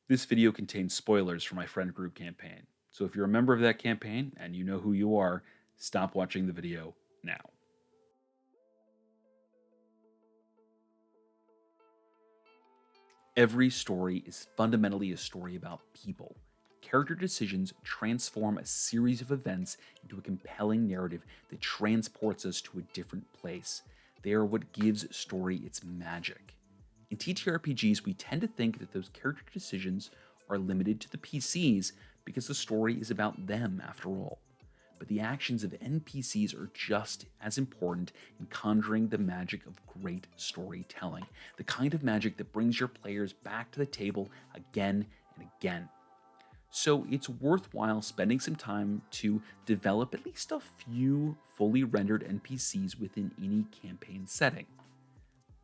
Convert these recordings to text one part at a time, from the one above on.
This video contains spoilers for my friend group campaign, so if you're a member of that campaign and you know who you are, stop watching the video now. Every story is fundamentally a story about people. Character decisions transform a series of events into a compelling narrative that transports us to a different place. They are what gives story its magic. In TTRPGs, we tend to think that those character decisions are limited to the PCs because the story is about them after all. But the actions of NPCs are just as important in conjuring the magic of great storytelling, the kind of magic that brings your players back to the table again and again. So it's worthwhile spending some time to develop at least a few fully rendered NPCs within any campaign setting.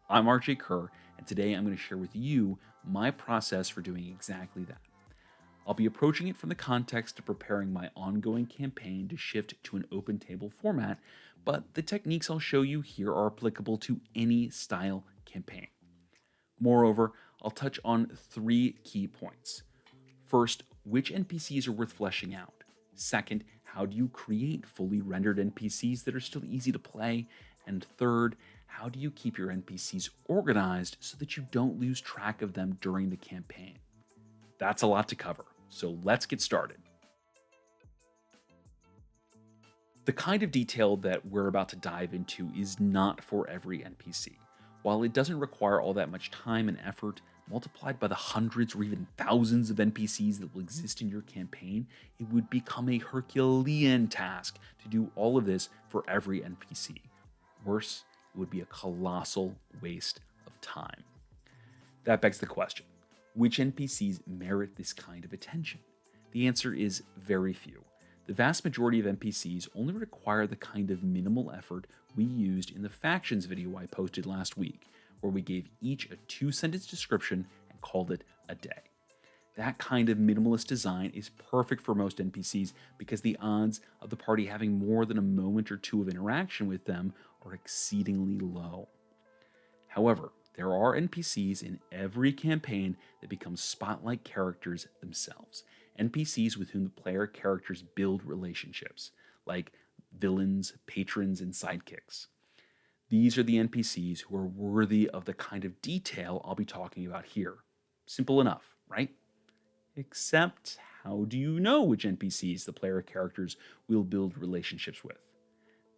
I'm RJ Kerr, and today I'm going to share with you my process for doing exactly that. I'll be approaching it from the context of preparing my ongoing campaign to shift to an open table format, but the techniques I'll show you here are applicable to any style campaign. Moreover, I'll touch on three key points. First, which NPCs are worth fleshing out? Second, how do you create fully rendered NPCs that are still easy to play? And third, how do you keep your NPCs organized so that you don't lose track of them during the campaign? That's a lot to cover, so let's get started. The kind of detail that we're about to dive into is not for every NPC. While it doesn't require all that much time and effort, multiplied by the hundreds or even thousands of NPCs that will exist in your campaign, it would become a Herculean task to do all of this for every NPC. Worse, it would be a colossal waste of time. That begs the question, which NPCs merit this kind of attention? The answer is very few. The vast majority of NPCs only require the kind of minimal effort we used in the factions video I posted last week, where we gave each a 2-sentence description and called it a day. That kind of minimalist design is perfect for most NPCs because the odds of the party having more than a moment or two of interaction with them are exceedingly low. However, there are NPCs in every campaign that become spotlight characters themselves. NPCs with whom the player characters build relationships, like villains, patrons, and sidekicks. These are the NPCs who are worthy of the kind of detail I'll be talking about here. Simple enough, right? Except, how do you know which NPCs the player characters will build relationships with?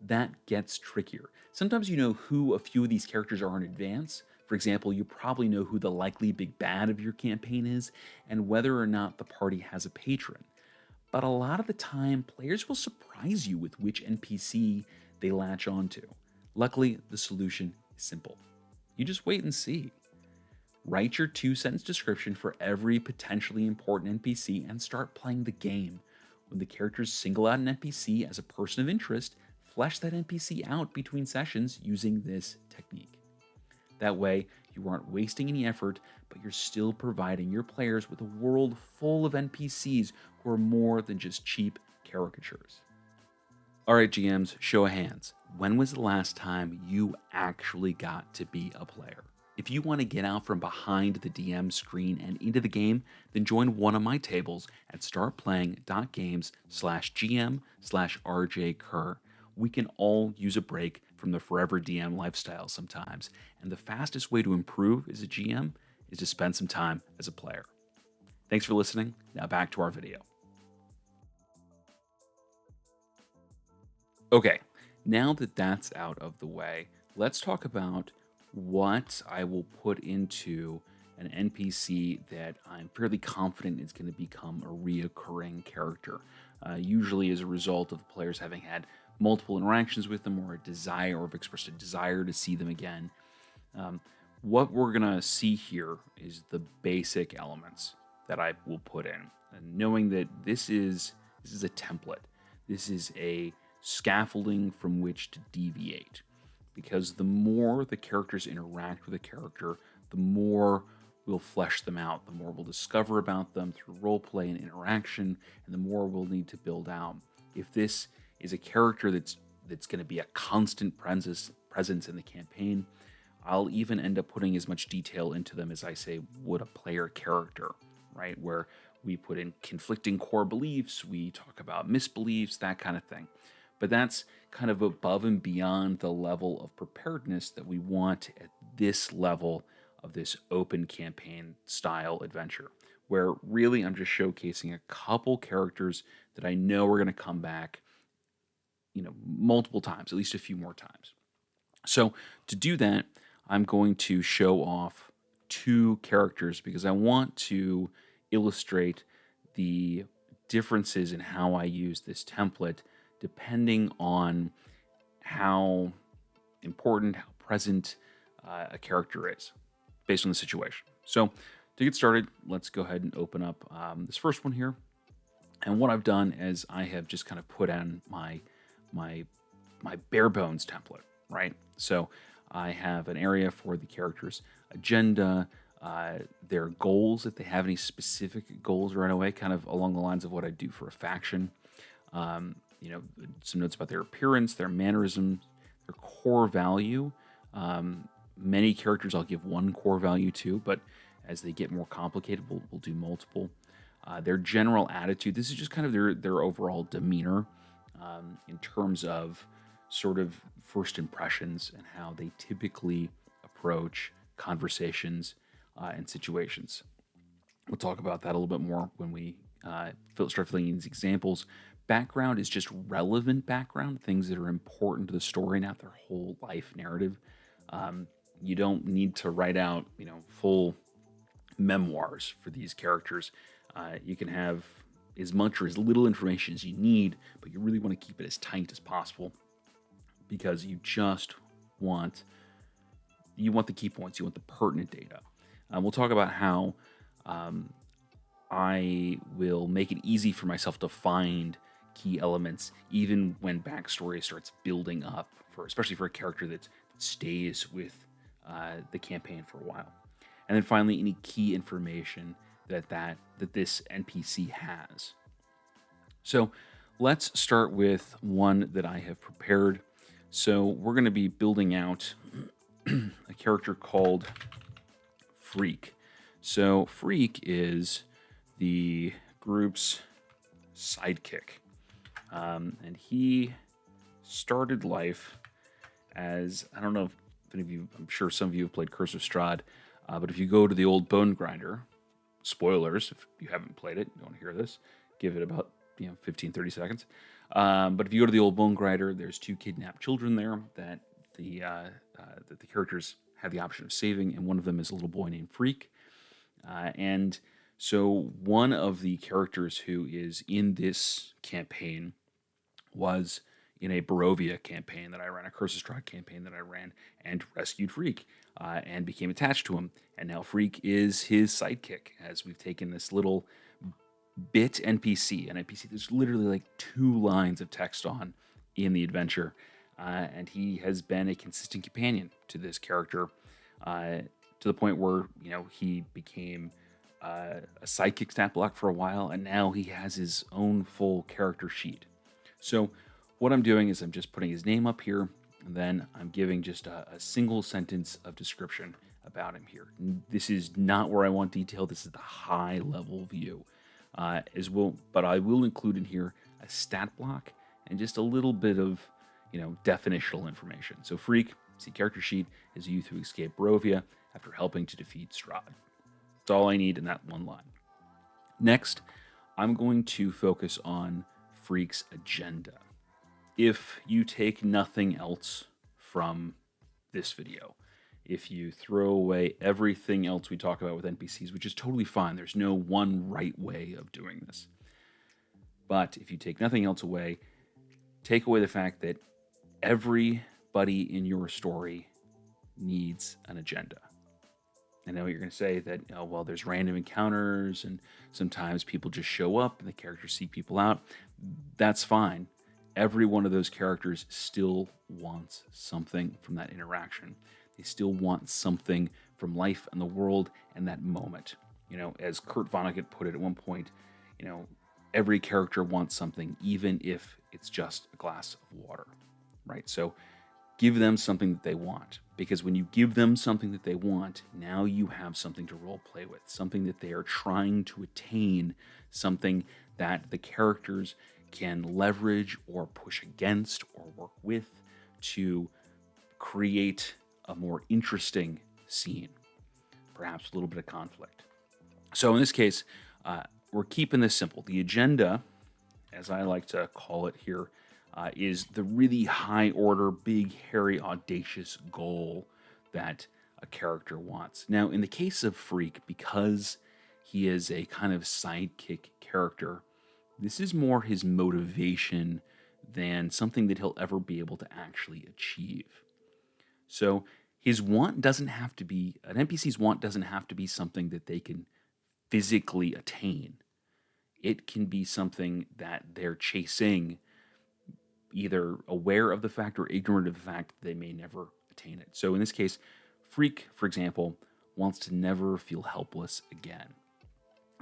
That gets trickier. Sometimes you know who a few of these characters are in advance. For example, you probably know who the likely big bad of your campaign is and whether or not the party has a patron. But a lot of the time, players will surprise you with which NPC they latch onto. Luckily, the solution is simple. You just wait and see. Write your 2-sentence description for every potentially important NPC and start playing the game. When the characters single out an NPC as a person of interest, flesh that NPC out between sessions using this technique. That way, you aren't wasting any effort, but you're still providing your players with a world full of NPCs who are more than just cheap caricatures. Alright, GMs, show of hands. When was the last time you actually got to be a player? If you want to get out from behind the DM screen and into the game, then join one of my tables at startplaying.games/GM/RJ We can all use a break from the forever DM lifestyle sometimes, and the fastest way to improve as a GM is to spend some time as a player. Thanks for listening. Now back to our video. Okay, now that that's out of the way, let's talk about what I will put into an NPC that I'm fairly confident is going to become a reoccurring character, usually as a result of players having had multiple interactions with them or a desire or have expressed a desire to see them again. What we're going to see here is the basic elements that I will put in, and knowing that this is a template. This is a scaffolding from which to deviate, because the more the characters interact with a character, the more we'll flesh them out, the more we'll discover about them through roleplay and interaction, and the more we'll need to build out. If this is a character that's going to be a constant presence in the campaign, I'll even end up putting as much detail into them as I say would a player character. right? Where we put in conflicting core beliefs, we talk about misbeliefs, that kind of thing. But that's kind of above and beyond the level of preparedness that we want at this level of this open campaign style adventure, where really I'm just showcasing a couple characters that I know are going to come back, multiple times, at least a few more times. So to do that, I'm going to show off two characters because I want to illustrate the differences in how I use this template depending on how important, how present a character is based on the situation. So to get started, let's go ahead and open up this first one here. And what I've done is I have just kind of put on my bare bones template, right? So I have an area for the character's agenda, their goals, if they have any specific goals right away, kind of along the lines of what I do for a faction. Um, some notes about their appearance, their mannerism, their core value. Many characters I'll give one core value to, but as they get more complicated, we'll do multiple. Their general attitude. This is just kind of their overall demeanor in terms of sort of first impressions and how they typically approach conversations and situations. We'll talk about that a little bit more when we start filling in these examples. Background is just relevant background, things that are important to the story, not their whole life narrative. You don't need to write out, full memoirs for these characters. You can have as much or as little information as you need, but you really want to keep it as tight as possible because you just want the key points, you want the pertinent data. We'll talk about how I will make it easy for myself to find key elements, even when backstory starts building up, especially for a character that stays with the campaign for a while. And then finally, any key information that this NPC has. So let's start with one that I have prepared. So we're going to be building out a character called Freak. So Freak is the group's sidekick. And he started life as, I don't know if any of you, I'm sure some of you have played Curse of Strahd, but if you go to the old Bone Grinder, spoilers, if you haven't played it, you want to hear this, give it about 15, 30 seconds. But if you go to the old Bone Grinder, there's two kidnapped children there that the characters have the option of saving, and one of them is a little boy named Freak. And so one of the characters who is in this campaign was in a Barovia campaign that I ran, a Curse of Strahd campaign that I ran, and rescued Freak and became attached to him. And now Freak is his sidekick, as we've taken this little bit NPC, an NPC there's literally like 2 lines of text on in the adventure. And he has been a consistent companion to this character to the point where, he became a sidekick stat block for a while, and now he has his own full character sheet. So what I'm doing is I'm just putting his name up here, and then I'm giving just a single sentence of description about him here. This is not where I want detail. This is the high level view but I will include in here a stat block and just a little bit of, definitional information. So Freak, see character sheet, is a youth who escaped Barovia after helping to defeat Strahd. That's all I need in that one line. Next, I'm going to focus on Freak's agenda. If you take nothing else from this video, if you throw away everything else we talk about with NPCs, which is totally fine, there's no one right way of doing this. But if you take nothing else away, take away the fact that everybody in your story needs an agenda. I know you're going to say that, there's random encounters and sometimes people just show up and the characters seek people out. That's fine. Every one of those characters still wants something from that interaction. They still want something from life and the world and that moment. As Kurt Vonnegut put it at one point, every character wants something, even if it's just a glass of water, right? So give them something that they want. Because when you give them something that they want, now you have something to role play with, something that they are trying to attain, something that the characters can leverage or push against or work with to create a more interesting scene, perhaps a little bit of conflict. So in this case, we're keeping this simple. The agenda, as I like to call it here, is the really high order, big, hairy, audacious goal that a character wants. Now, in the case of Freak, because he is a kind of sidekick character, this is more his motivation than something that he'll ever be able to actually achieve. So his want doesn't have to be, an NPC's want doesn't have to be something that they can physically attain. It can be something that they're chasing, either aware of the fact or ignorant of the fact that they may never attain it. So in this case, Freak, for example, wants to never feel helpless again.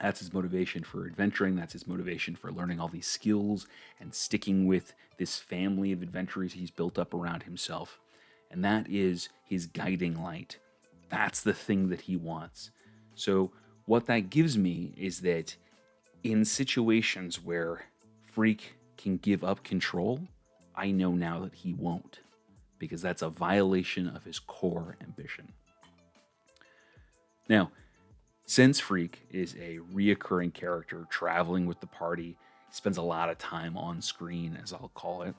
That's his motivation for adventuring. That's his motivation for learning all these skills and sticking with this family of adventurers he's built up around himself. And that is his guiding light. That's the thing that he wants. So, what that gives me is that in situations where Freak can give up control, I know now that he won't, because that's a violation of his core ambition. Now, since Freak is a reoccurring character traveling with the party, he spends a lot of time on screen, as I'll call it.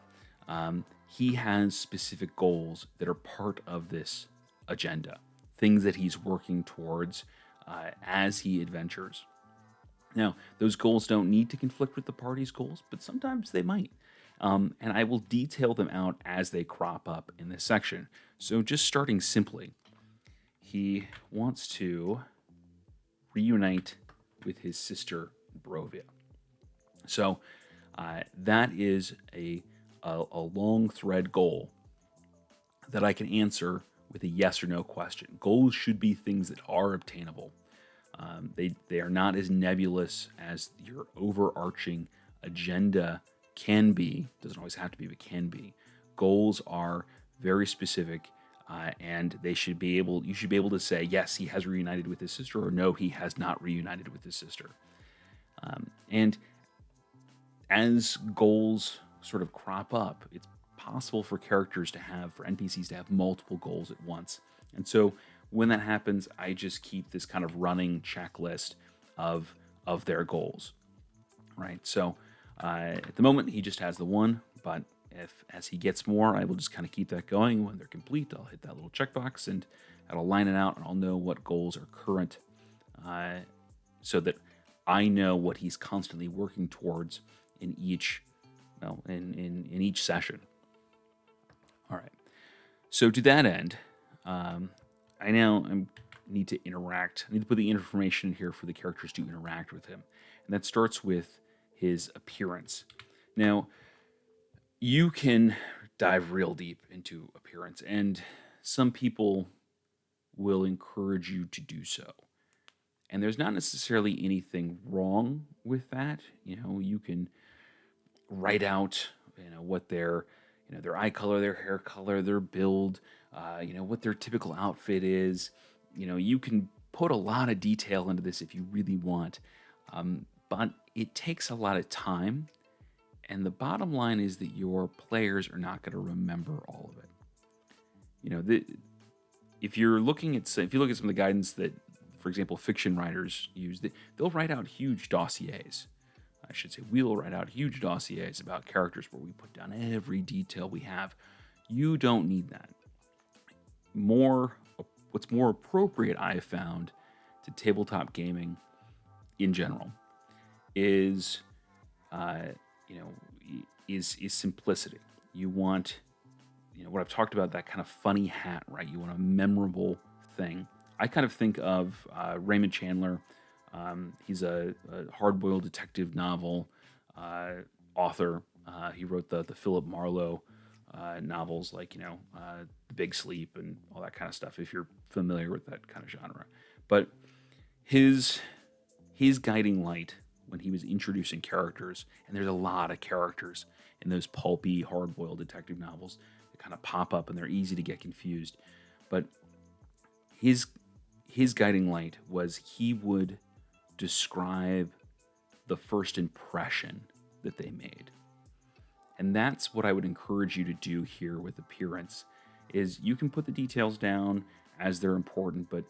He has specific goals that are part of this agenda, things that he's working towards as he adventures. Now, those goals don't need to conflict with the party's goals, but sometimes they might. And I will detail them out as they crop up in this section. So, just starting simply, he wants to reunite with his sister Brovia. So that is a long thread goal that I can answer with a yes or no question. Goals should be things that are obtainable. They are not as nebulous as your overarching agenda can be. Doesn't always have to be, but can be. Goals are very specific, and they should be able. You should be able to say yes, he has reunited with his sister, or no, he has not reunited with his sister. And as goals sort of crop up, it's possible for NPCs to have multiple goals at once. And so when that happens, I just keep this kind of running checklist of their goals, right? So at the moment, he just has the one, but if as he gets more, I will just kind of keep that going. When they're complete, I'll hit that little checkbox and that'll line it out, and I'll know what goals are current, so that I know what he's constantly working towards in each, in each session. All right. So to that end, I now need to interact. I need to put the information in here for the characters to interact with him, and that starts with his appearance. Now, you can dive real deep into appearance, and some people will encourage you to do so. And there's not necessarily anything wrong with that. You can write out, what their eye color, their hair color, their build, what their typical outfit is. You can put a lot of detail into this if you really want, but it takes a lot of time. And the bottom line is that your players are not going to remember all of it. If you look at some of the guidance that, for example, fiction writers use, they'll write out huge dossiers. I should say, we'll write out huge dossiers about characters where we put down every detail we have. You don't need that. What's more appropriate, I have found, to tabletop gaming in general is, is simplicity. You want, what I've talked about, that kind of funny hat, right? You want a memorable thing. I kind of think of Raymond Chandler. He's a hard-boiled detective novel author. He wrote the Philip Marlowe novels, like The Big Sleep and all that kind of stuff, if you're familiar with that kind of genre. But his guiding light when he was introducing characters, and there's a lot of characters in those pulpy, hard-boiled detective novels that kind of pop up, and they're easy to get confused. But his his guiding light was he would describe the first impression that they made. And that's what I would encourage you to do here with appearance is you can put the details down as they're important, but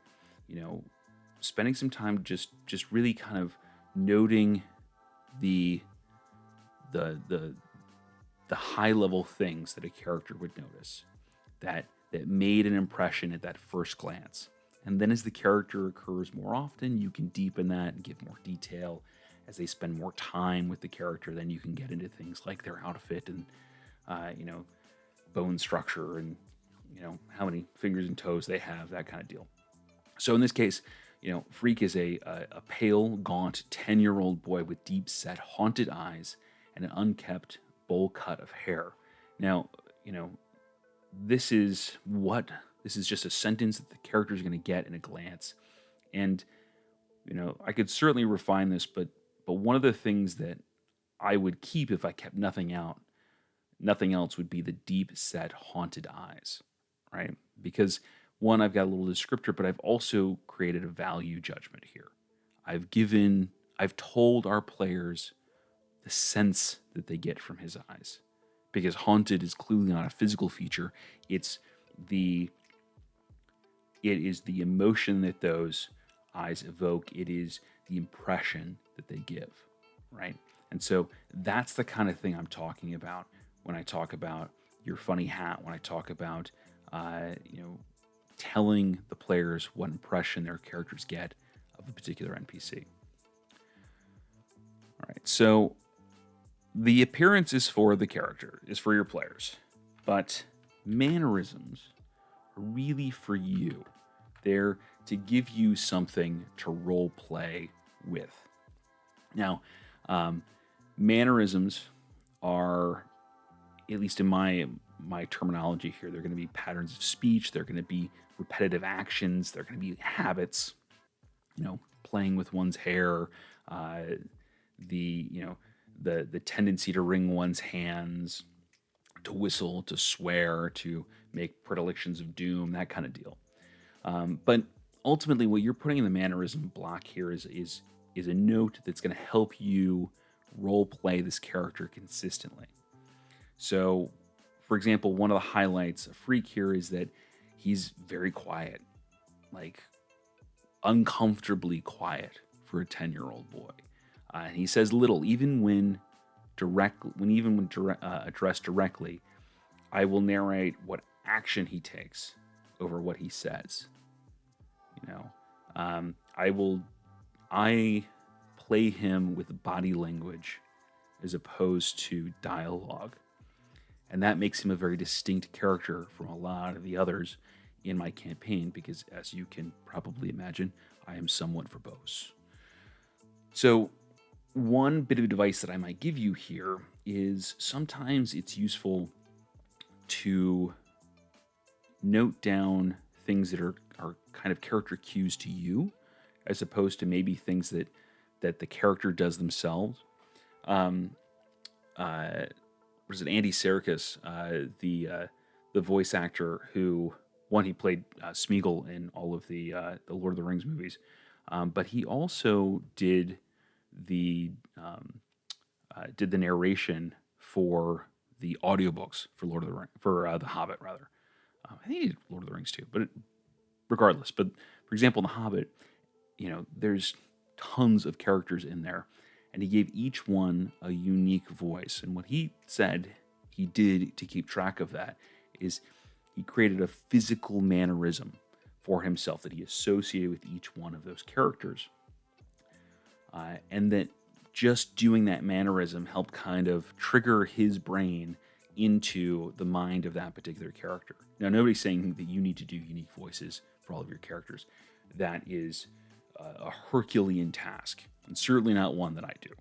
you know, spending some time just really kind of noting the the the the high level things that a character would notice that made an impression at that first glance. And then as the character occurs more often, you can deepen that and give more detail. As they spend more time with the character, then you can get into things like their outfit and you know, bone structure and you know how many fingers and toes they have, that kind of deal. So in this case, you know, Freak is a pale, gaunt 10-year-old boy with deep set, haunted eyes and an unkept bowl cut of hair. Now, you know, this is just a sentence that the character is going to get in a glance. And, you know, I could certainly refine this, but one of the things that I would keep if I kept nothing else would be the deep set haunted eyes, right? Because one, I've got a little descriptor, but I've also created a value judgment here. I've told our players the sense that they get from his eyes. Because haunted is clearly not a physical feature. It's the it is the emotion that those eyes evoke. It is the impression that they give, right? And so that's the kind of thing I'm talking about when I talk about your funny hat. When I talk about you know, telling the players what impression their characters get of a particular NPC. All right, so the appearance is for the character, is for your players, but mannerisms are really for you. They're to give you something to role play with. Now, mannerisms are, at least in my terminology here, they're going to be patterns of speech. They're going to be repetitive actions. They're going to be habits. You know, playing with one's hair, the you know the tendency to wring one's hands, to whistle, to swear, to make predilections of doom, that kind of deal. But ultimately, what you're putting in the mannerism block here is a note that's going to help you role play this character consistently. So, for example, one of the highlights of Freak here is that he's very quiet, like uncomfortably quiet for a 10-year-old boy. And he says little, even when addressed directly. I will narrate what action he takes over what he says. You know, I play him with body language as opposed to dialogue. And that makes him a very distinct character from a lot of the others in my campaign because, as you can probably imagine, I am somewhat verbose. So, one bit of advice that I might give you here is sometimes it's useful to note down things that are kind of character cues to you, as opposed to maybe things that the character does themselves. Was it Andy Serkis, the voice actor who he played Smeagol in all of the Lord of the Rings movies, but he also did the narration for the audiobooks for Lord of the Rings, for The Hobbit rather. I think he did Lord of the Rings too, but regardless. But for example, in The Hobbit, you know, there's tons of characters in there, and he gave each one a unique voice. And what he said he did to keep track of that is he created a physical mannerism for himself that he associated with each one of those characters. And that just doing that mannerism helped kind of trigger his brain into the mind of that particular character. Now, nobody's saying that you need to do unique voices for all of your characters. That is a Herculean task, and certainly not one that I do,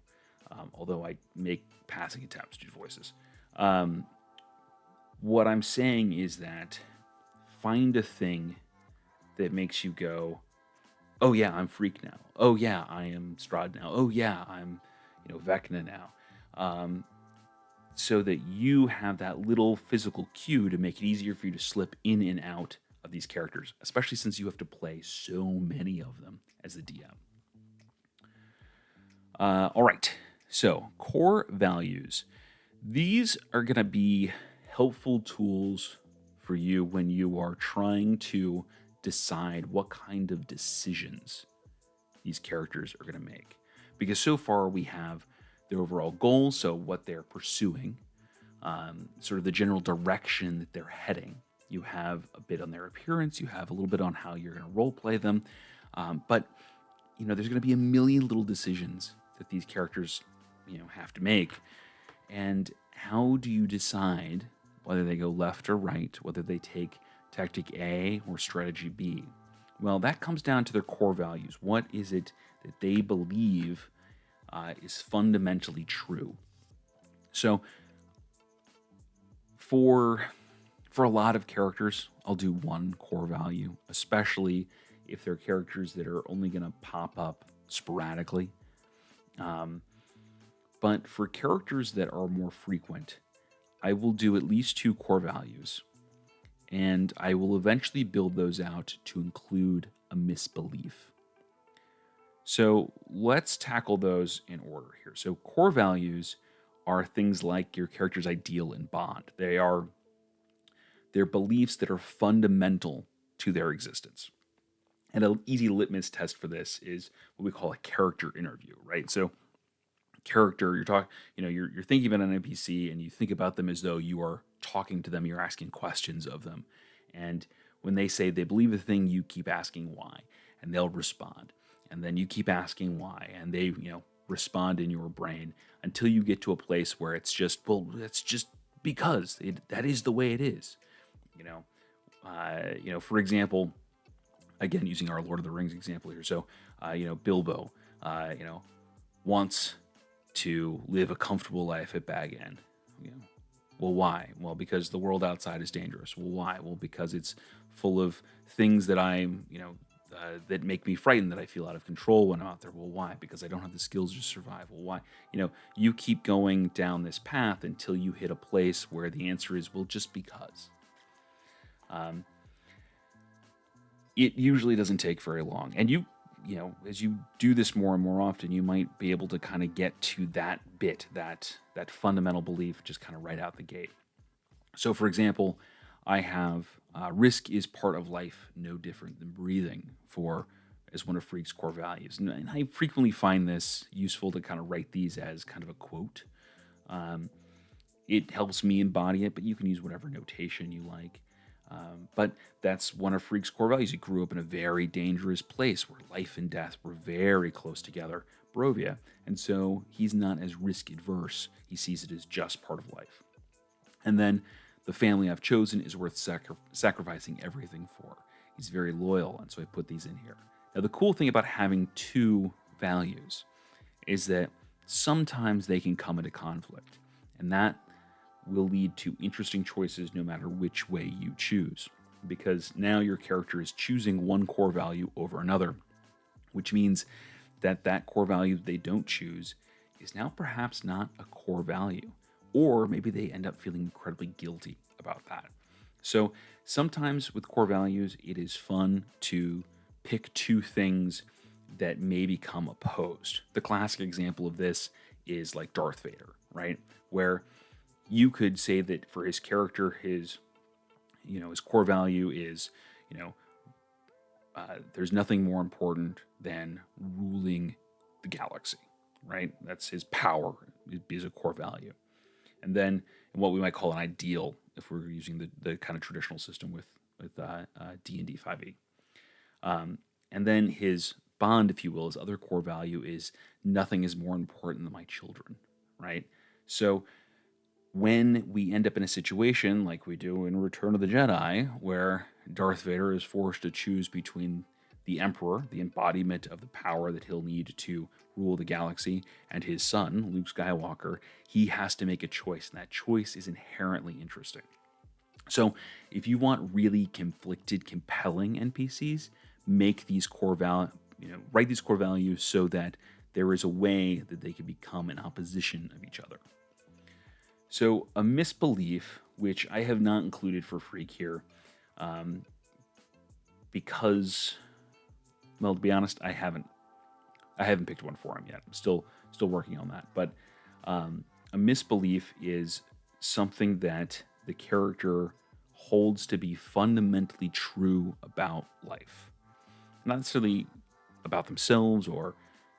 although I make passing attempts to do voices. What I'm saying is that find a thing that makes you go, oh yeah, I'm Freak now. Oh yeah, I am Strahd now. Oh yeah, I'm, Vecna now. So that you have that little physical cue to make it easier for you to slip in and out of of these characters, especially since you have to play so many of them as the DM. All right, so core values. These are going to be helpful tools for you when you are trying to decide what kind of decisions these characters are going to make. Because so far we have their overall goals, so what they're pursuing, sort of the general direction that they're heading. You have a bit on their appearance, you have a little bit on how you're going to role play them, but there's going to be a million little decisions that these characters, have to make. And how do you decide whether they go left or right, whether they take tactic A or strategy B? Well, that comes down to their core values. What is it that they believe is fundamentally true? So, for a lot of characters, I'll do one core value, especially if they're characters that are only going to pop up sporadically. But for characters that are more frequent, I will do at least two core values, and I will eventually build those out to include a misbelief. So let's tackle those in order here. So core values are things like your character's ideal and bond. They're beliefs that are fundamental to their existence. And an easy litmus test for this is what we call a character interview, right? So character, you're thinking about an NPC and you think about them as though you are talking to them, you're asking questions of them. And when they say they believe a thing, you keep asking why, and they'll respond. And then you keep asking why, and they, respond in your brain until you get to a place where it's just, well, it's just because that is the way it is. For example, again, using our Lord of the Rings example here. So, Bilbo, wants to live a comfortable life at Bag End. Well, why? Well, because the world outside is dangerous. Well, why? Well, because it's full of things that that make me frightened, that I feel out of control when I'm out there. Well, why? Because I don't have the skills to survive. Well, why? You keep going down this path until you hit a place where the answer is, well, just because. It usually doesn't take very long. And as you do this more and more often, you might be able to kind of get to that bit, that fundamental belief just kind of right out the gate. So, for example, I have risk is part of life, no different than breathing, as one of Freak's core values. And I frequently find this useful to kind of write these as kind of a quote. It helps me embody it, but you can use whatever notation you like. But that's one of Freak's core values. He grew up in a very dangerous place where life and death were very close together, Barovia, and so he's not as risk adverse. He sees it as just part of life. And then the family I've chosen is worth sacrificing everything for. He's very loyal, and so I put these in here. Now, the cool thing about having two values is that sometimes they can come into conflict, and that will lead to interesting choices no matter which way you choose, because now your character is choosing one core value over another, which means that core value they don't choose is now perhaps not a core value, or maybe they end up feeling incredibly guilty about that. So sometimes with core values, it is fun to pick two things that may become opposed. The classic example of this is like Darth Vader, right? Where you could say that for his character, his core value is, there's nothing more important than ruling the galaxy, right? That's his power. It is a core value. And then what we might call an ideal, if we're using the kind of traditional system with D&D 5e. And then his bond, if you will, his other core value is nothing is more important than my children, right? So when we end up in a situation like we do in Return of the Jedi, where Darth Vader is forced to choose between the Emperor, the embodiment of the power that he'll need to rule the galaxy, and his son, Luke Skywalker, he has to make a choice, and that choice is inherently interesting. So if you want really conflicted, compelling NPCs, make these core write these core values so that there is a way that they can become in opposition of each other. So a misbelief, which I have not included for Freak here, because, well, to be honest, I haven't picked one for him yet. I'm still working on that. But a misbelief is something that the character holds to be fundamentally true about life, not necessarily about themselves, or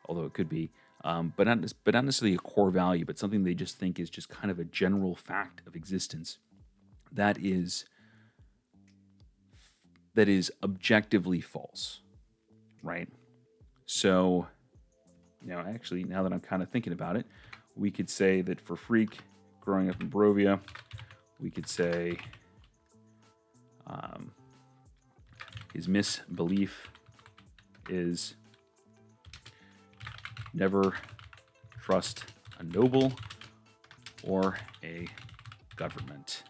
although it could be, but not necessarily a core value, but something they just think is just kind of a general fact of existence that is objectively false, right? So, actually, now that I'm kind of thinking about it, we could say that for Freak, growing up in Barovia, we could say um, his misbelief is never trust a noble or a government.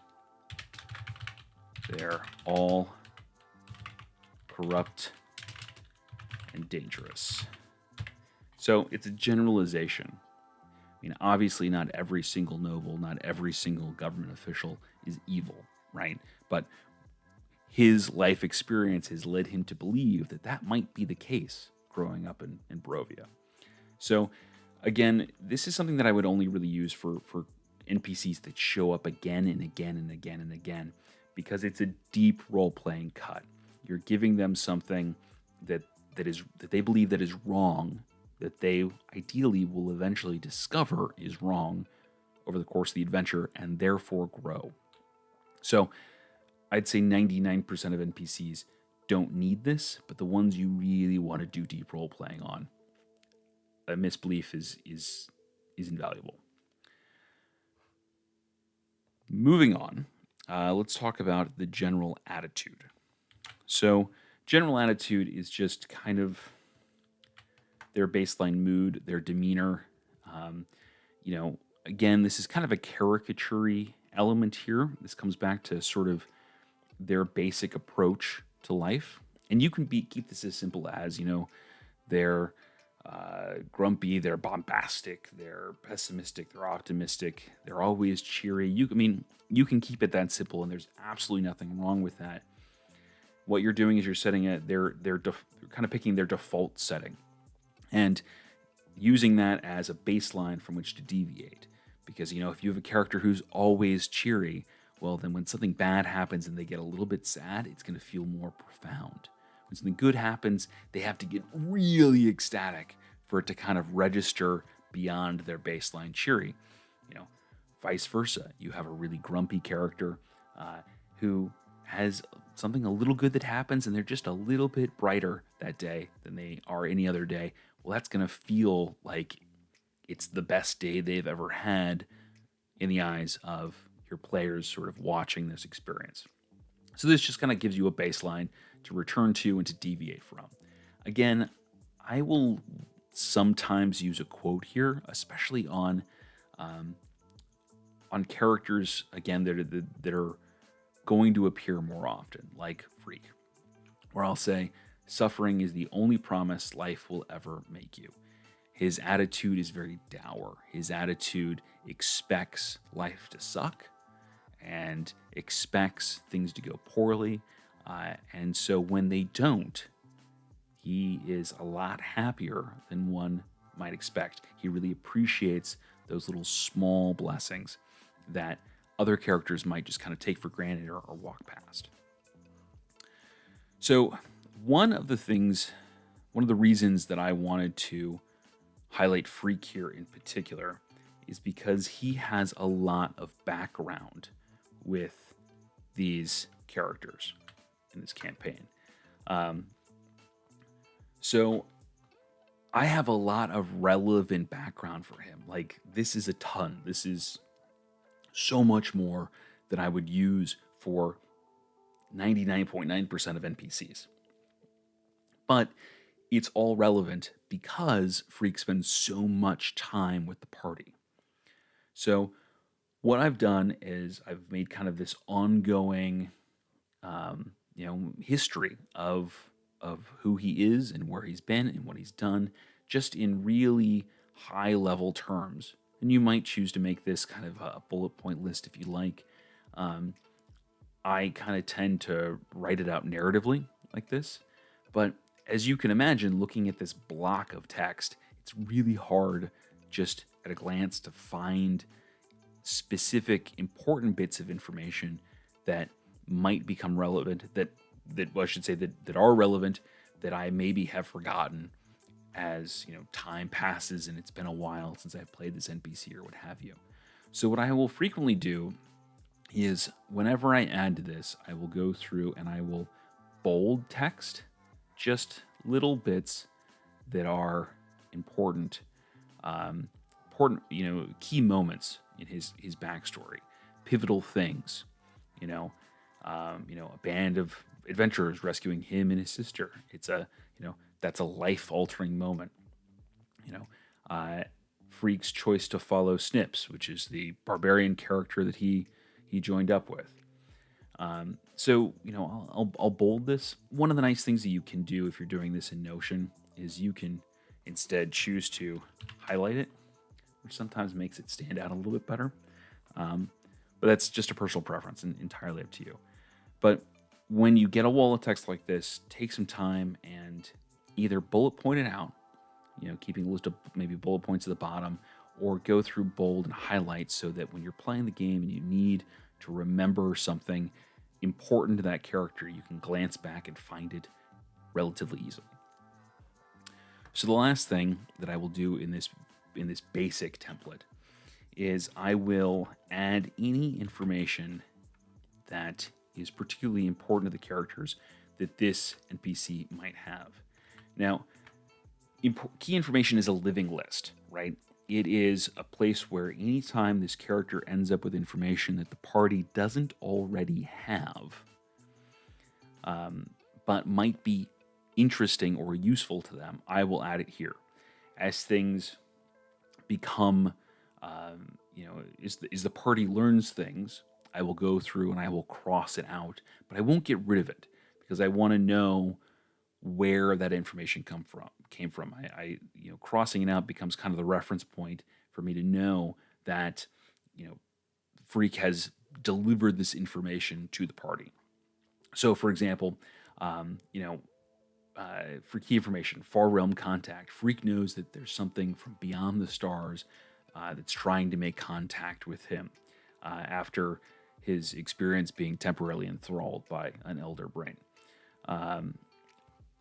They're all corrupt and dangerous. So it's a generalization. I mean, obviously, not every single noble, not every single government official is evil, right? But his life experience has led him to believe that that might be the case growing up in Barovia. So, again, this is something that I would only really use for NPCs that show up again and again and again and again, because it's a deep role-playing cut. You're giving them something that they believe that is wrong, that they ideally will eventually discover is wrong over the course of the adventure, and therefore grow. So I'd say 99% of NPCs don't need this, but the ones you really want to do deep role playing on, a misbelief is invaluable. Moving on, let's talk about the general attitude. So, general attitude is just kind of their baseline mood, their demeanor. Um, Again, this is kind of a caricature element here. This comes back to sort of their basic approach to life. And you can keep this as simple as, they're grumpy, they're bombastic, they're pessimistic, they're optimistic, they're always cheery. You can keep it that simple, and there's absolutely nothing wrong with that. What you're doing is you're setting they're kind of picking their default setting and using that as a baseline from which to deviate. Because, if you have a character who's always cheery, well, then when something bad happens and they get a little bit sad, it's going to feel more profound. When something good happens, they have to get really ecstatic for it to kind of register beyond their baseline cheery. Vice versa. You have a really grumpy character who has something a little good that happens, and they're just a little bit brighter that day than they are any other day. Well, that's going to feel like it's the best day they've ever had in the eyes of your players sort of watching this experience. So this just kind of gives you a baseline to return to and to deviate from. Again, I will sometimes use a quote here, especially on characters, again, that are going to appear more often, like Freak, where I'll say, suffering is the only promise life will ever make you. His attitude is very dour. His attitude expects life to suck and expects things to go poorly. And so when they don't, he is a lot happier than one might expect. He really appreciates those little small blessings that other characters might just kind of take for granted or walk past. So one of the reasons that I wanted to highlight Freak here in particular is because he has a lot of background with these characters in this campaign. So I have a lot of relevant background for him. Like, this is a ton. This is so much more than I would use for 99.9% of NPCs. But it's all relevant because Freak spends so much time with the party. So what I've done is I've made kind of this ongoing, history of who he is and where he's been and what he's done, just in really high level terms. And you might choose to make this kind of a bullet point list if you like. I kind of tend to write it out narratively, like this. But as you can imagine, looking at this block of text, it's really hard just at a glance to find specific important bits of information that might become relevant, well, I should say that are relevant, that I maybe have forgotten as time passes and it's been a while since I've played this NPC or what have you. So what I will frequently do is whenever I add to this, I will go through and I will bold text just little bits that are important, important, key moments in his backstory, pivotal things, you know, a band of adventurers rescuing him and his sister. It's that's a life altering moment. You know, Freak's choice to follow Snips, which is the barbarian character that he joined up with. So I'll bold this. One of the nice things that you can do if you're doing this in Notion is you can instead choose to highlight it, which sometimes makes it stand out a little bit better. But that's just a personal preference and entirely up to you. But when you get a wall of text like this, take some time and either bullet point it out, keeping a list of maybe bullet points at the bottom, or go through bold and highlight so that when you're playing the game and you need to remember something important to that character, you can glance back and find it relatively easily. So the last thing that I will do in this basic template is I will add any information that is particularly important to the characters that this NPC might have. Now, key information is a living list, right? It is a place where anytime this character ends up with information that the party doesn't already have, but might be interesting or useful to them, I will add it here. As things become, as the party learns things, I will go through and I will cross it out, but I won't get rid of it because I want to know where that information came from. I crossing it out becomes kind of the reference point for me to know that Freak has delivered this information to the party. So, for example, for key information, Far Realm Contact, Freak knows that there's something from beyond the stars that's trying to make contact with him after his experience being temporarily enthralled by an elder brain.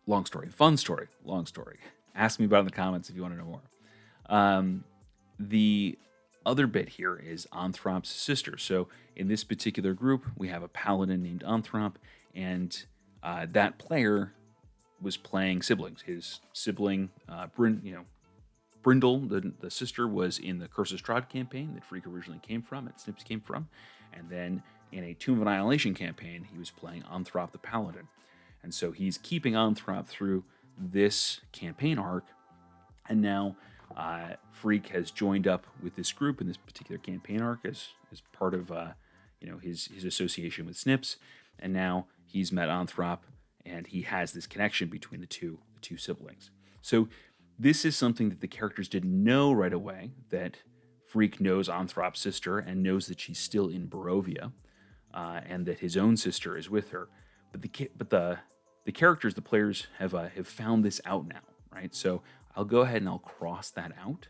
Long story, fun story, long story. Ask me about it in the comments if you want to know more. The other bit here is Anthrop's sister. So in this particular group, we have a paladin named Anthrop, and that player was playing siblings. His sibling, Brindle, the sister, was in the Curse of Strahd campaign that Freak originally came from, and Snips came from. And then in a Tomb of Annihilation campaign, he was playing Anthrop the Paladin. And so he's keeping Anthrop through this campaign arc. And now Freak has joined up with this group in this particular campaign arc as part of his association with Snips. And now he's met Anthrop, and he has this connection between the two siblings. So this is something that the characters didn't know right away, that Freak knows Anthrop's sister and knows that she's still in Barovia, and that his own sister is with her. But the characters, the players, have found this out now, right? So I'll go ahead and I'll cross that out,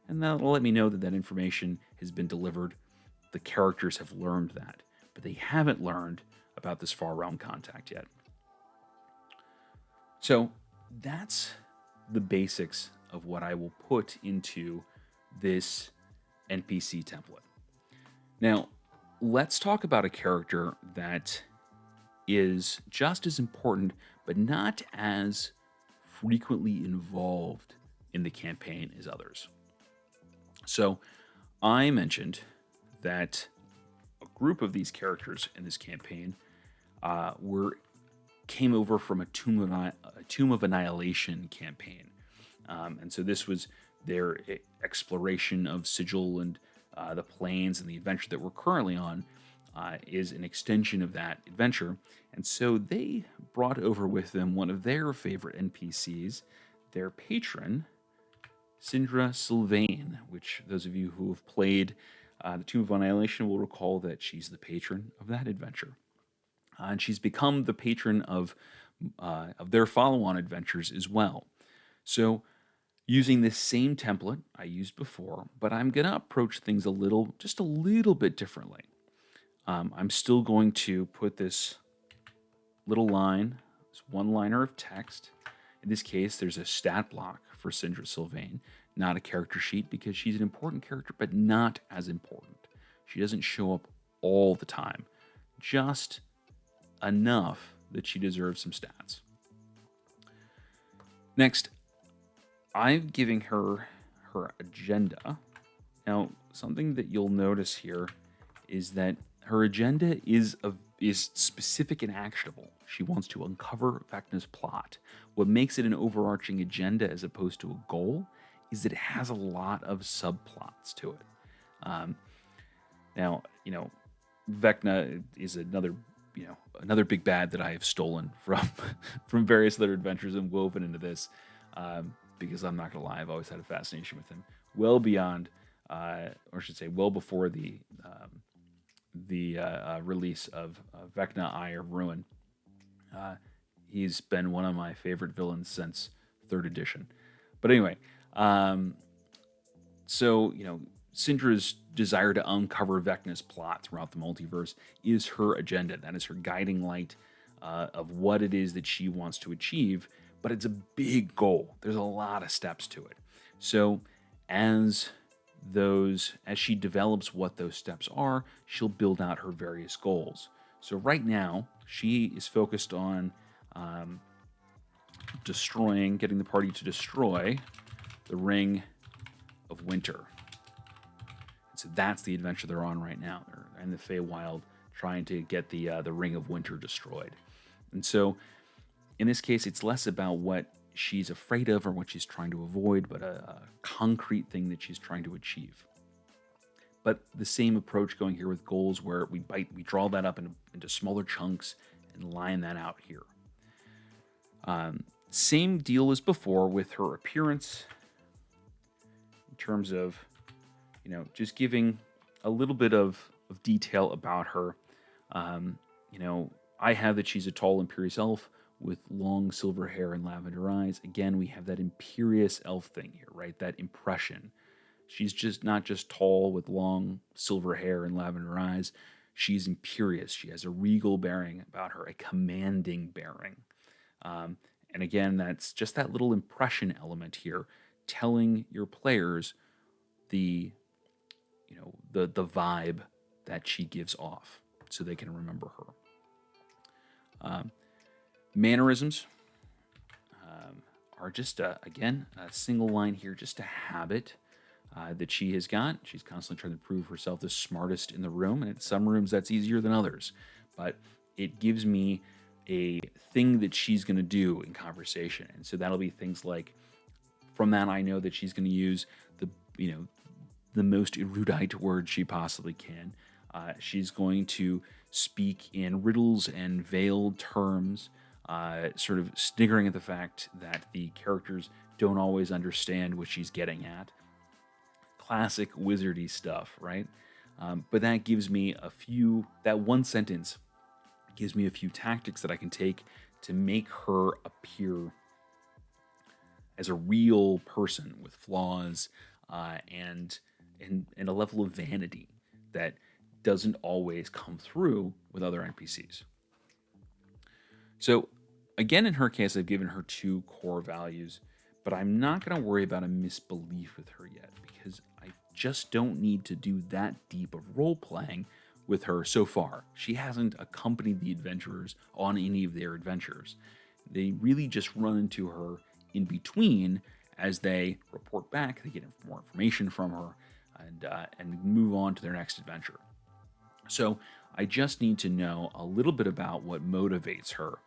and that'll let me know that that information has been delivered. The characters have learned that, but they haven't learned about this Far Realm Contact yet. So that's the basics of what I will put into this NPC template. Now, let's talk about a character that is just as important, but not as frequently involved in the campaign as others. So, I mentioned that a group of these characters in this campaign came over from a Tomb of Annihilation campaign, and so this was their exploration of Sigil and the plains, and the adventure that we're currently on is an extension of that adventure. And so they brought over with them one of their favorite NPCs, their patron, Sindra Sylvain, which those of you who have played the Tomb of Annihilation will recall that she's the patron of that adventure. And she's become the patron of of their follow-on adventures as well. So using this same template I used before, but I'm going to approach things just a little bit differently. I'm still going to put this little line, this one-liner of text. In this case, there's a stat block for Sindra Sylvain, not a character sheet because she's an important character, but not as important. She doesn't show up all the time, just enough that she deserves some stats. Next, I'm giving her her agenda. Now, something that you'll notice here is that her agenda is specific and actionable. She wants to uncover Vecna's plot. What makes it an overarching agenda as opposed to a goal is that it has a lot of subplots to it. Now, Vecna is another big bad that I have stolen from from various other adventures and woven into this. Because I'm not gonna lie, I've always had a fascination with him, well beyond, or I should say, well before the release of Vecna, Eye of Ruin. He's been one of my favorite villains since third edition. But anyway, so Syndra's desire to uncover Vecna's plot throughout the multiverse is her agenda. That is her guiding light of what it is that she wants to achieve. But it's a big goal. There's a lot of steps to it. So as she develops what those steps are, she'll build out her various goals. So right now, she is focused on getting the party to destroy the Ring of Winter. So that's the adventure they're on right now. They're in the Feywild trying to get the Ring of Winter destroyed. And so in this case, it's less about what she's afraid of or what she's trying to avoid, but a concrete thing that she's trying to achieve. But the same approach going here with goals where we draw that up into smaller chunks and line that out here. Same deal as before with her appearance in terms of, just giving a little bit of detail about her. I have that she's a tall, imperious elf with long silver hair and lavender eyes. Again, we have that imperious elf thing here, right? That impression. She's just not just tall with long silver hair and lavender eyes. She's imperious. She has a regal bearing about her, a commanding bearing. And again, that's just that little impression element here, telling your players the vibe that she gives off so they can remember her. Mannerisms are just, again, a single line here, just a habit that she has got. She's constantly trying to prove herself the smartest in the room, and in some rooms that's easier than others. But it gives me a thing that she's going to do in conversation. And so that'll be things like, from that I know that she's going to use the most erudite words she possibly can. She's going to speak in riddles and veiled terms, sort of sniggering at the fact that the characters don't always understand what she's getting at. Classic wizardy stuff, right? But that gives me that one sentence gives me a few tactics that I can take to make her appear as a real person with flaws and a level of vanity that doesn't always come through with other NPCs. So again, in her case, I've given her 2 core values, but I'm not going to worry about a misbelief with her yet because I just don't need to do that deep of role playing with her so far. She hasn't accompanied the adventurers on any of their adventures. They really just run into her in between as they report back, they get more information from her, and move on to their next adventure. So I just need to know a little bit about what motivates her.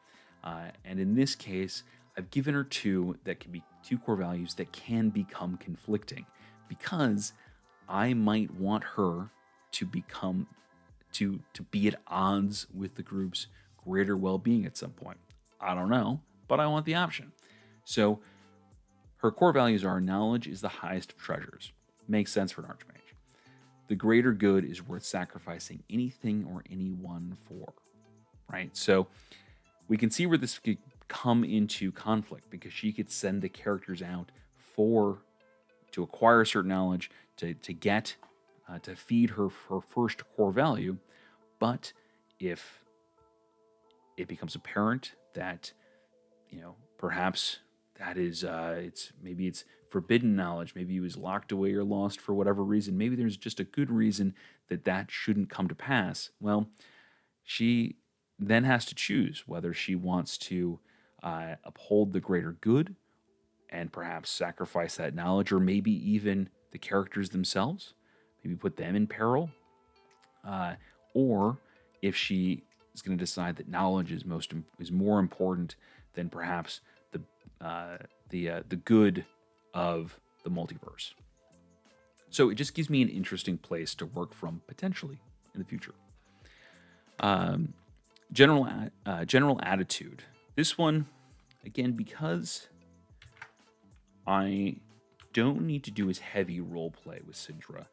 And in this case, I've given her 2 that can be 2 core values that can become conflicting because I might want her to be at odds with the group's greater well-being at some point. I don't know, but I want the option. So her core values are: knowledge is the highest of treasures. Makes sense for an archmage. The greater good is worth sacrificing anything or anyone for, right? So we can see where this come into conflict because she could send the characters out for to acquire certain knowledge to get to feed her first core value. But if it becomes apparent that perhaps that is it's forbidden knowledge, maybe he was locked away or lost for whatever reason, maybe there's just a good reason that shouldn't come to pass. Well, she then has to choose whether she wants to uphold the greater good and perhaps sacrifice that knowledge, or maybe even the characters themselves, maybe put them in peril, uh, or if she is going to decide that knowledge is more important than perhaps the the good of the multiverse. So it just gives me an interesting place to work from potentially in the future. Um, general attitude. This one, again, because I don't need to do as heavy role play with Syndra.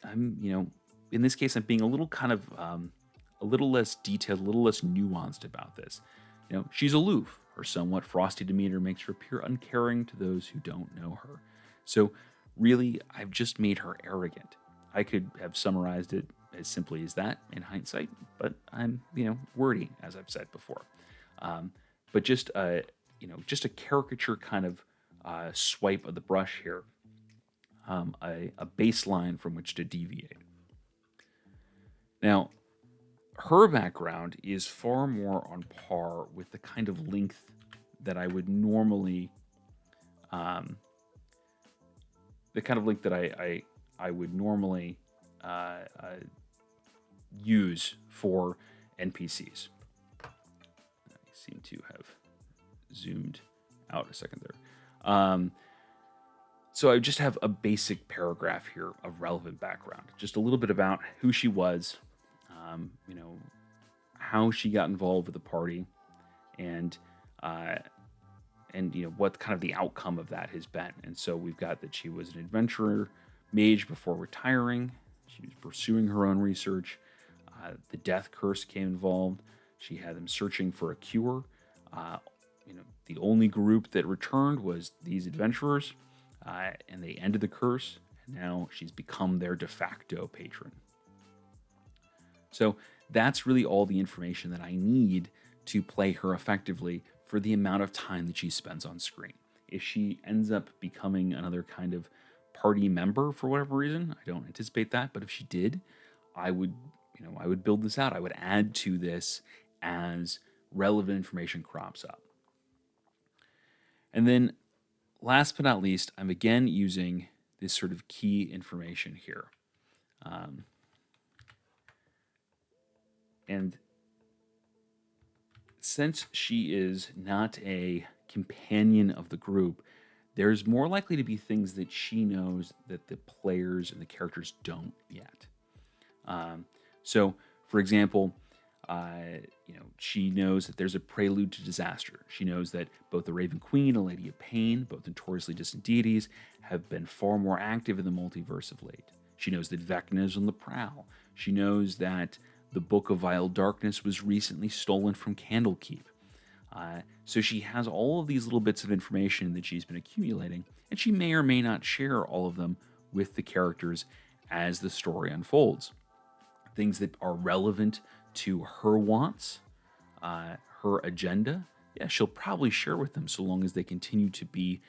I'm in this case I'm being a little kind of a little less detailed, a little less nuanced about this. She's aloof. Her somewhat frosty demeanor makes her appear uncaring to those who don't know her. So really, I've just made her arrogant. I could have summarized it as simply as that in hindsight, but I'm wordy, as I've said before. But just a caricature kind of swipe of the brush here, a baseline from which to deviate. Now, her background is far more on par with the kind of length that I would normally, the kind of length that I would normally use for NPCs. I seem to have zoomed out a second there. So I just have a basic paragraph here of relevant background, just a little bit about who she was, um, you know, how she got involved with the party, and uh, what kind of the outcome of that has been. And so we've got that she was an adventurer mage before retiring. She was pursuing her own research. The death curse came involved. She had them searching for a cure. Uh, the only group that returned was these adventurers, and they ended the curse. And now she's become their de facto patron. So that's really all the information that I need to play her effectively for the amount of time that she spends on screen. If she ends up becoming another kind of party member for whatever reason, I don't anticipate that, but if she did, I would, I would build this out. I would add to this as relevant information crops up. And then last but not least, I'm again using this sort of key information here. And since she is not a companion of the group, there's more likely to be things that she knows that the players and the characters don't yet. So, for example, she knows that there's a prelude to disaster. She knows that both the Raven Queen and Lady of Pain, both notoriously distant deities, have been far more active in the multiverse of late. She knows that Vecna is on the prowl. She knows that the Book of Vile Darkness was recently stolen from Candlekeep. So she has all of these little bits of information that she's been accumulating, and she may or may not share all of them with the characters as the story unfolds. Things that are relevant to her wants, her agenda, yeah, she'll probably share with them so long as they continue to be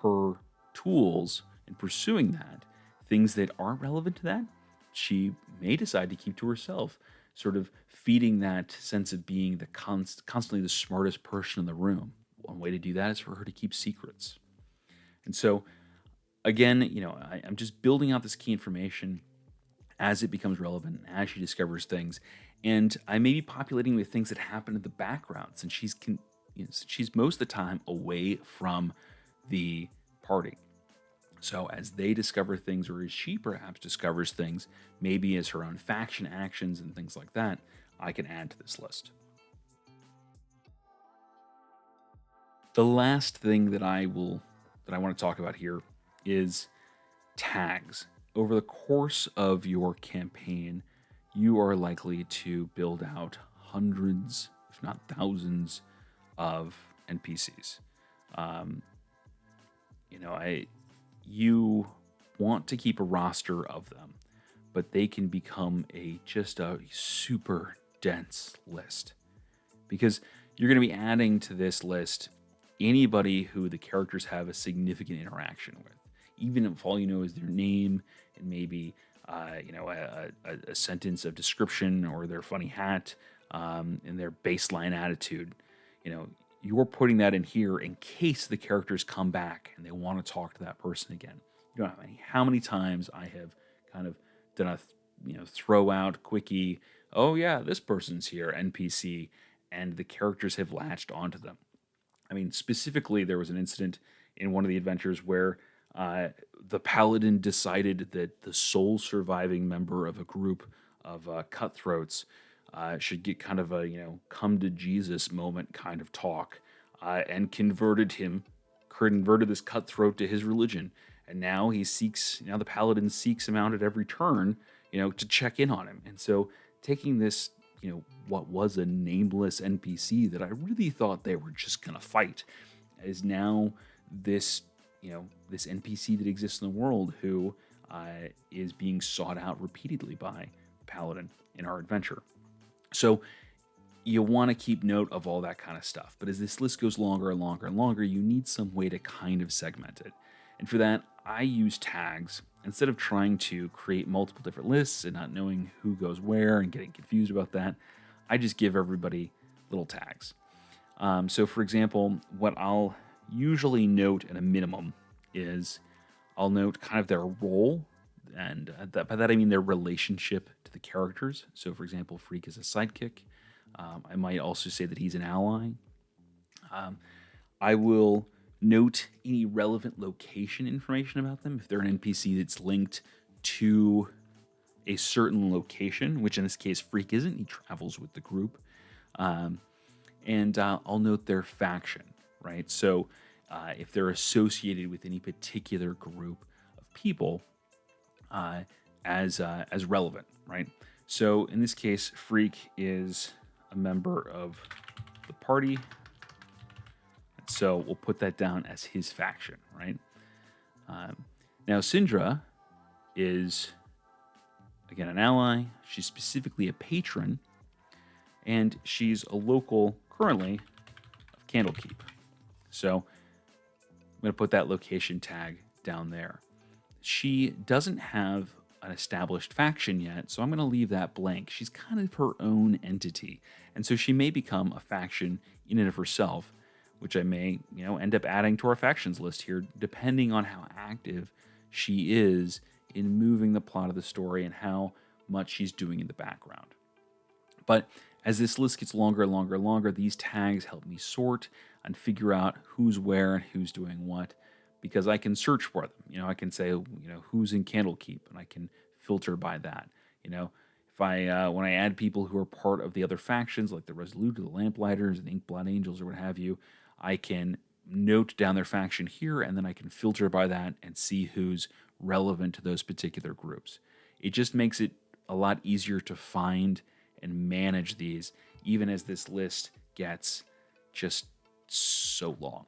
her tools in pursuing that. Things that aren't relevant to that, she may decide to keep to herself, sort of feeding that sense of being the constantly the smartest person in the room. One way to do that is for her to keep secrets. And so, again, I'm just building out this key information as it becomes relevant, as she discovers things. And I may be populating with things that happen in the background since she's most of the time away from the party. So as they discover things, or as she perhaps discovers things, maybe as her own faction actions and things like that, I can add to this list. The last thing that I want to talk about here is tags. Over the course of your campaign, you are likely to build out hundreds, if not thousands, of NPCs. Um, you know, you want to keep a roster of them, but they can become just a super dense list because you're going to be adding to this list anybody who the characters have a significant interaction with, even if all you know is their name and maybe a sentence of description or their funny hat and their baseline attitude. You know, you're putting that in here in case the characters come back and they want to talk to that person again. You don't know how many times I have kind of done a throw out quickie. Oh yeah, this person's here, NPC, and the characters have latched onto them. I mean, specifically, there was an incident in one of the adventures where the paladin decided that the sole surviving member of a group of cutthroats should get kind of a come to Jesus moment kind of talk, and converted this cutthroat to his religion, and now the paladin seeks him out at every turn, to check in on him, and so taking this what was a nameless NPC that I really thought they were just gonna fight is now this this NPC that exists in the world who is being sought out repeatedly by Paladin in our adventure. So you want to keep note of all that kind of stuff. But as this list goes longer and longer and longer, you need some way to kind of segment it. And for that, I use tags instead of trying to create multiple different lists and not knowing who goes where and getting confused about that. I just give everybody little tags. So, for example, what I'll usually note at a minimum is I'll note kind of their role, and by that I mean their relationship to the characters. So, for example, Freak is a sidekick. I might also say that he's an ally. I will note any relevant location information about them. If they're an NPC that's linked to a certain location, which in this case Freak isn't, he travels with the group. And I'll note their faction, right? So if they're associated with any particular group of people as relevant, right? So in this case, Freak is a member of the party. So we'll put that down as his faction, right? Now, Syndra is, again, an ally. She's specifically a patron, and she's a local, currently, of Candlekeep. So I'm going to put that location tag down there. She doesn't have an established faction yet, so I'm going to leave that blank. She's kind of her own entity, and so she may become a faction in and of herself, which I may, end up adding to our factions list here, depending on how active she is in moving the plot of the story and how much she's doing in the background. But as this list gets longer and longer and longer, these tags help me sort and figure out who's where and who's doing what, because I can search for them. I can say, who's in Candlekeep, and I can filter by that. If I when I add people who are part of the other factions, like the Resolute or the Lamplighters and the Inkblot Angels or what have you, I can note down their faction here, and then I can filter by that and see who's relevant to those particular groups. It just makes it a lot easier to find and manage these, even as this list gets just so long.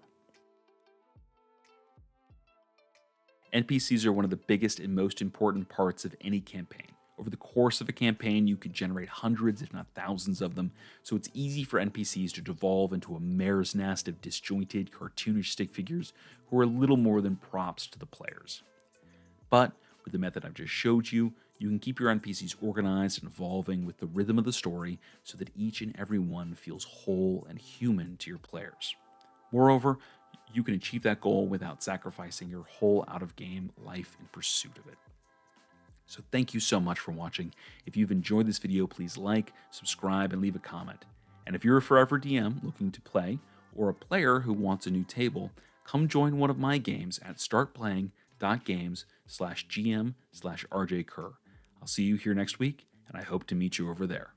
NPCs are one of the biggest and most important parts of any campaign. Over the course of a campaign, you could generate hundreds, if not thousands of them, so it's easy for NPCs to devolve into a mare's nest of disjointed, cartoonish stick figures who are little more than props to the players. But with the method I've just showed you, you can keep your NPCs organized and evolving with the rhythm of the story so that each and every one feels whole and human to your players. Moreover, you can achieve that goal without sacrificing your whole out-of-game life in pursuit of it. So thank you so much for watching. If you've enjoyed this video, please like, subscribe, and leave a comment. And if you're a forever DM looking to play, or a player who wants a new table, come join one of my games at startplaying.games/GM/RJ Kerr. I'll see you here next week, and I hope to meet you over there.